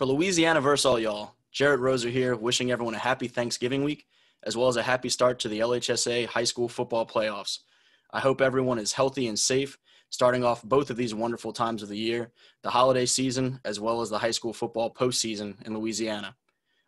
For Louisiana versus all y'all, Jarrett Roser here, wishing everyone a happy Thanksgiving week, as well as a happy start to the LHSAA high school football playoffs. I hope everyone is healthy and safe, starting off both of these wonderful times of the year, the holiday season, as well as the high school football postseason in Louisiana.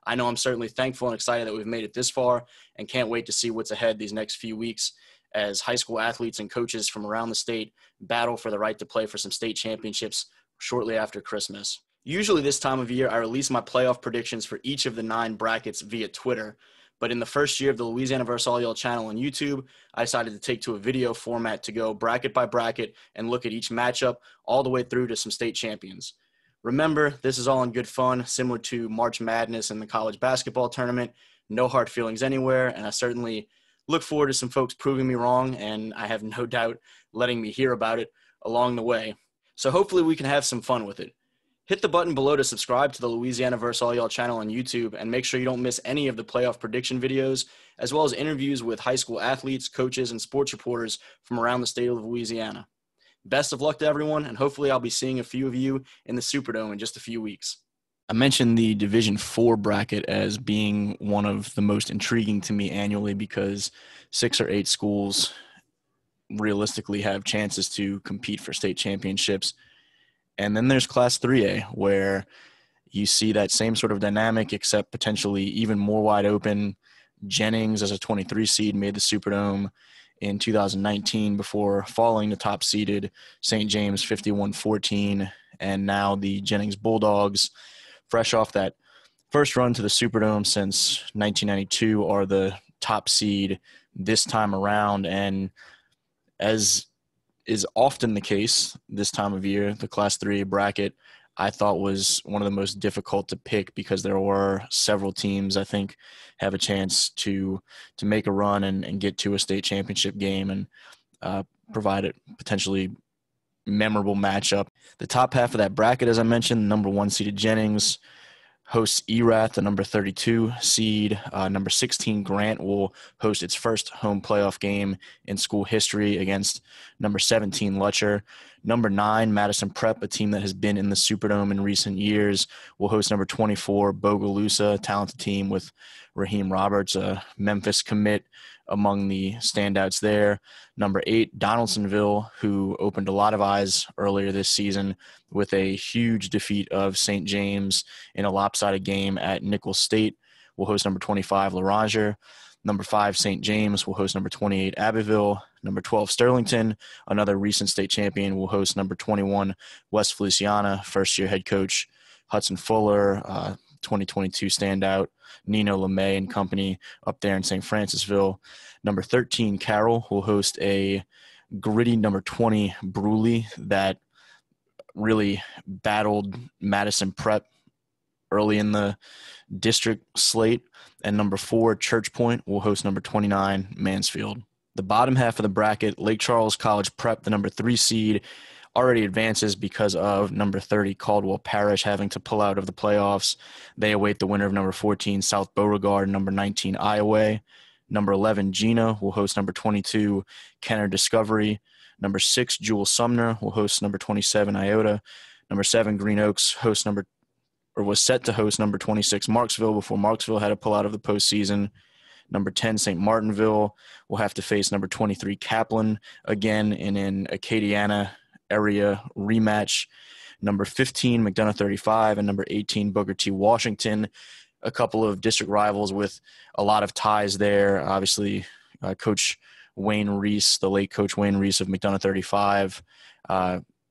I know I'm certainly thankful and excited that we've made it this far and can't wait to see what's ahead these next few weeks as high school athletes and coaches from around the state battle for the right to play for some state championships shortly after Christmas. Usually this time of year, I release my playoff predictions for each of the 9 brackets via Twitter. But in the first year of the Louisiana vs. All Y'all channel on YouTube, I decided to take to a video format to go bracket by bracket and look at each matchup all the way through to some state champions. Remember, this is all in good fun, similar to March Madness and the college basketball tournament. No hard feelings anywhere, and I certainly look forward to some folks proving me wrong, and I have no doubt letting me hear about it along the way. So hopefully we can have some fun with it. Hit the button below to subscribe to the Louisiana vs. All Y'all channel on YouTube and make sure you don't miss any of the playoff prediction videos, as well as interviews with high school athletes, coaches, and sports reporters from around the state of Louisiana. Best of luck to everyone, and hopefully I'll be seeing a few of you in the Superdome in just a few weeks. I mentioned the Division IV bracket as being one of the most intriguing to me annually because 6 or 8 schools realistically have chances to compete for state championships. And then there's Class 3A, where you see that same sort of dynamic, except potentially even more wide open. Jennings, as a 23 seed, made the Superdome in 2019 before falling to top-seeded St. James 51-14. And now the Jennings Bulldogs, fresh off that first run to the Superdome since 1992, are the top seed this time around. And as is often the case this time of year, the Class 3A bracket I thought was one of the most difficult to pick because there were several teams I think have a chance to make a run and get to a state championship game and provide a potentially memorable matchup. The top half of that bracket, as I mentioned, number 1 seeded Jennings hosts Erath, the number 32 seed. Number 16 Grant will host its first home playoff game in school history against number 17 Lutcher. Number 9 Madison Prep, a team that has been in the Superdome in recent years, will host number 24 Bogalusa, a talented team with Raheem Roberts, a Memphis commit, among the standouts there. Number 8, Donaldsonville, who opened a lot of eyes earlier this season with a huge defeat of St. James in a lopsided game at Nicholls State, will host number 25, Laranger. Number 5, St. James will host number 28, Abbeville. Number 12, Sterlington, another recent state champion, will host number 21, West Feliciana. First-year head coach Hudson Fuller, 2022 standout Nino LeMay and company up there in St. Francisville. Number 13, Carroll, will host a gritty number 20, Bruley, that really battled Madison Prep early in the district slate. And number 4, Church Point, will host number 29, Mansfield. The bottom half of the bracket, Lake Charles College Prep, the number 3 seed, already advances because of number 30 Caldwell Parish having to pull out of the playoffs. They await the winner of number 14 South Beauregard and number 19 Iowa. Number 11 Gina will host number 22 Kenner Discovery. Number 6 Jewel Sumner will host number 27 Iota. Number 7 Green Oaks was set to host number 26 Marksville before Marksville had to pull out of the postseason. Number 10 St. Martinville will have to face number 23 Kaplan again in an Acadiana area rematch. Number 15 McDonough 35 and number 18 Booker T. Washington, a couple of district rivals with a lot of ties there. Obviously, Coach Wayne Reese, the late Coach Wayne Reese of McDonough 35,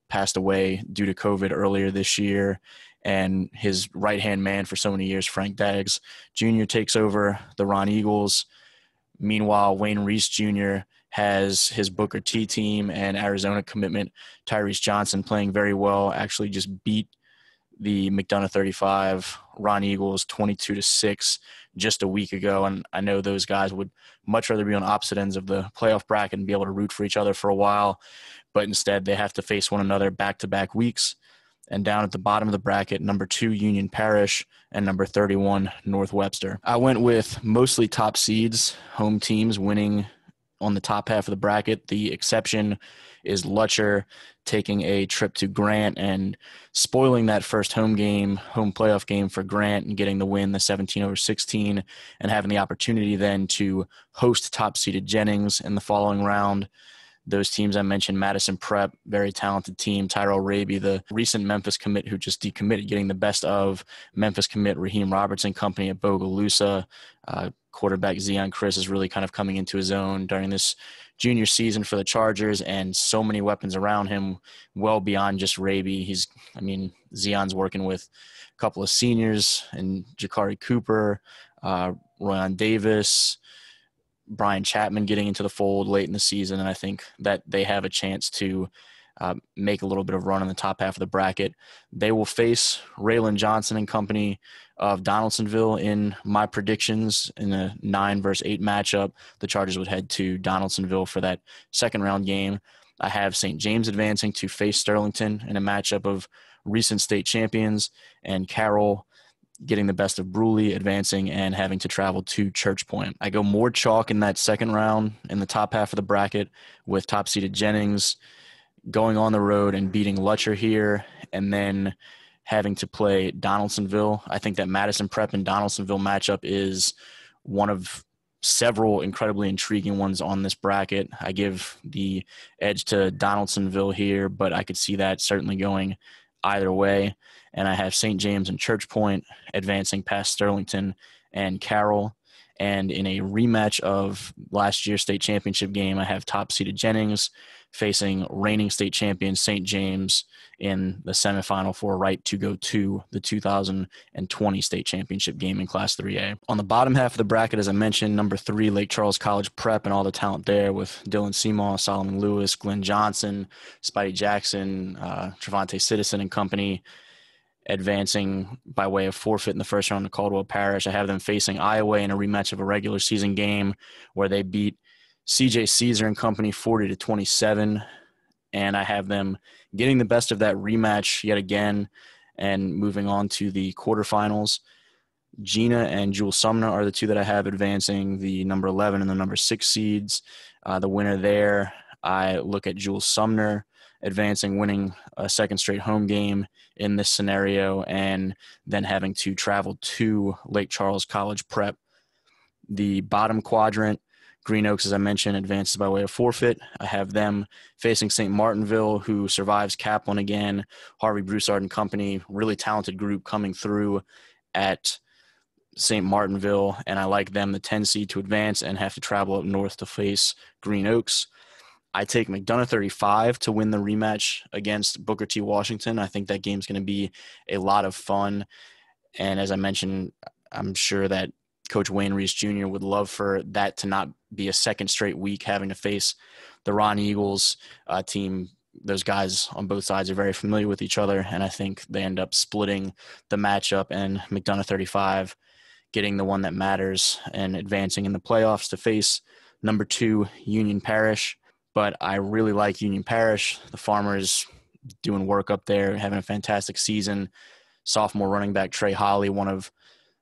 passed away due to COVID earlier this year. And his right-hand man for so many years, Frank Daggs Jr., takes over the Ron Eagles. Meanwhile, Wayne Reese Jr. has his Booker T team and Arizona commitment, Tyrese Johnson, playing very well, actually just beat the McDonough 35 Ron Eagles 22-6 just a week ago. And I know those guys would much rather be on opposite ends of the playoff bracket and be able to root for each other for a while. But instead, they have to face one another back-to-back weeks. And down at the bottom of the bracket, number 2, Union Parish, and number 31, North Webster. I went with mostly top seeds, home teams winning on the top half of the bracket. The exception is Lutcher taking a trip to Grant and spoiling that first home playoff game for Grant and getting the win, the 17-16, and having the opportunity then to host top-seeded Jennings in the following round. Those teams I mentioned, Madison Prep, very talented team, Tyrell Raby, the recent Memphis commit who just decommitted, getting the best of Memphis commit Raheem Robertson Company at Bogalusa. Quarterback Zion Chris is really kind of coming into his own during this junior season for the Chargers, and so many weapons around him, well beyond just Raby. Zion's working with a couple of seniors and Jakari Cooper, Royan Davis, Brian Chapman getting into the fold late in the season, and I think that they have a chance to make a little bit of run in the top half of the bracket. They will face Raylan Johnson and company of Donaldsonville in my predictions in a 9-8 matchup. The Chargers would head to Donaldsonville for that second round game. I have St. James advancing to face Sterlington in a matchup of recent state champions, and Carroll getting the best of Bruley, advancing and having to travel to Church Point. I go more chalk in that second round in the top half of the bracket with top-seeded Jennings going on the road and beating Lutcher here, and then having to play Donaldsonville. I think that Madison Prep and Donaldsonville matchup is one of several incredibly intriguing ones on this bracket. I give the edge to Donaldsonville here, but I could see that certainly going either way. And I have St. James and Church Point advancing past Sterlington and Carroll. And in a rematch of last year's state championship game, I have top-seeded Jennings facing reigning state champion St. James in the semifinal for a right to go to the 2020 state championship game in Class 3A. On the bottom half of the bracket, as I mentioned, number 3, Lake Charles College Prep and all the talent there with Dylan Seymour, Solomon Lewis, Glenn Johnson, Spidey Jackson, Trevante Citizen and company, advancing by way of forfeit in the first round to Caldwell Parish. I have them facing Iowa in a rematch of a regular season game where they beat CJ Caesar and company 40-27, and I have them getting the best of that rematch yet again and moving on to the quarterfinals. Gina and Jules Sumner are the two that I have advancing, the number 11 and the number 6 seeds. The winner there, I look at Jules Sumner advancing, winning a second straight home game in this scenario, and then having to travel to Lake Charles College Prep. The bottom quadrant, Green Oaks, as I mentioned, advances by way of forfeit. I have them facing St. Martinville, who survives Kaplan again. Harvey Broussard and company, really talented group coming through at St. Martinville, and I like them, the 10 seed, to advance and have to travel up north to face Green Oaks. I take McDonough 35 to win the rematch against Booker T. Washington. I think that game's going to be a lot of fun. And as I mentioned, I'm sure that Coach Wayne Reese Jr. would love for that to not be a second straight week having to face the Ron Eagles team. Those guys on both sides are very familiar with each other, and I think they end up splitting the matchup and McDonough 35 getting the one that matters and advancing in the playoffs to face number 2 Union Parish. But I really like Union Parish. The Farmers doing work up there, having a fantastic season. Sophomore running back Trey Holly, one of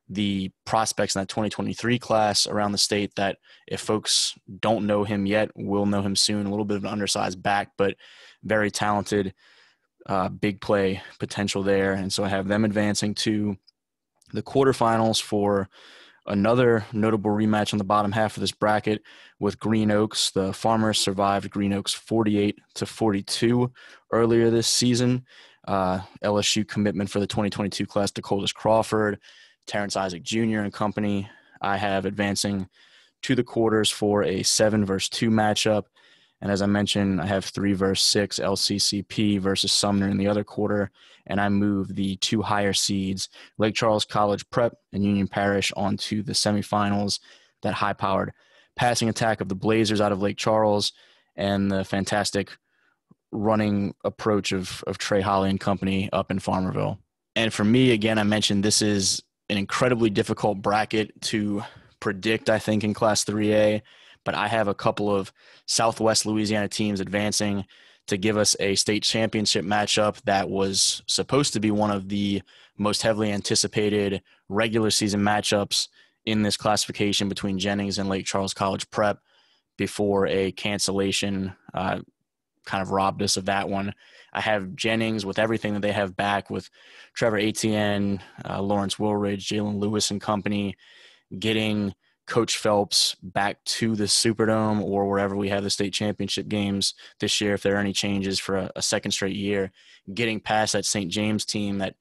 the prospects in that 2023 class around the state that if folks don't know him yet, will know him soon. A little bit of an undersized back, but very talented, big play potential there. And so I have them advancing to the quarterfinals for another notable rematch on the bottom half of this bracket with Green Oaks. The Farmers survived Green Oaks 48-42 earlier this season. LSU commitment for the 2022 class, Dakotas Crawford, Terrence Isaac Jr. and company. I have advancing to the quarters for a 7-2 matchup. And as I mentioned, I have 3-6 LCCP versus Sumner in the other quarter. And I move the 2 higher seeds, Lake Charles College Prep and Union Parish, onto the semifinals. That high-powered passing attack of the Blazers out of Lake Charles and the fantastic running approach of Trey Holly and company up in Farmerville. And for me, again, I mentioned this is an incredibly difficult bracket to predict, I think, in Class 3A. But I have a couple of Southwest Louisiana teams advancing to give us a state championship matchup that was supposed to be one of the most heavily anticipated regular season matchups in this classification between Jennings and Lake Charles College Prep, before a cancellation kind of robbed us of that one. I have Jennings with everything that they have back with Trevor Etienne, Lawrence Woolridge, Jalen Lewis and company, getting Coach Phelps back to the Superdome or wherever we have the state championship games this year, if there are any changes for a second straight year, getting past that St. James team that,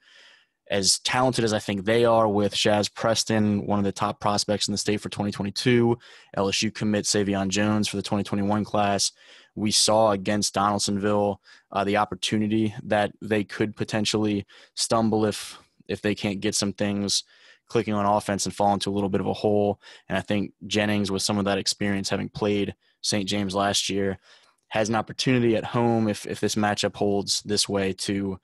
as talented as I think they are, with Shaz Preston, one of the top prospects in the state for 2022, LSU commit Savion Jones for the 2021 class. We saw against Donaldsonville the opportunity that they could potentially stumble if they can't get some things clicking on offense and fall into a little bit of a hole. And I think Jennings, with some of that experience, having played St. James last year, has an opportunity at home if this matchup holds this way to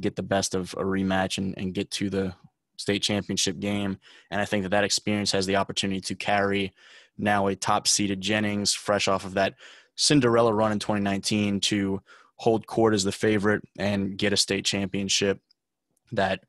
get the best of a rematch and get to the state championship game. And I think that experience has the opportunity to carry now a top-seeded Jennings, fresh off of that Cinderella run in 2019, to hold court as the favorite and get a state championship that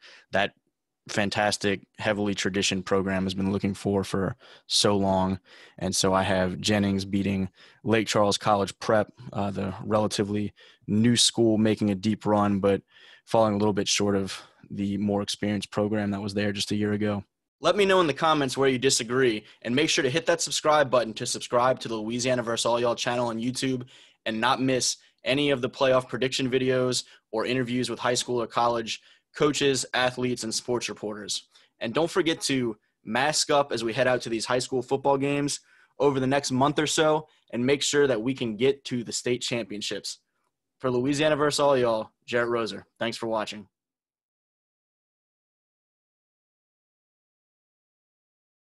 fantastic, heavily traditioned program has been looking for so long. And so I have Jennings beating Lake Charles College Prep, the relatively new school, making a deep run, but falling a little bit short of the more experienced program that was there just a year ago. Let me know in the comments where you disagree, and make sure to hit that subscribe button to subscribe to the Louisiana vs. All Y'all channel on YouTube and not miss any of the playoff prediction videos or interviews with high school or college coaches, athletes, and sports reporters. And don't forget to mask up as we head out to these high school football games over the next month or so, and make sure that we can get to the state championships. For Louisiana vs. All Y'all, Jarrett Roser. Thanks for watching.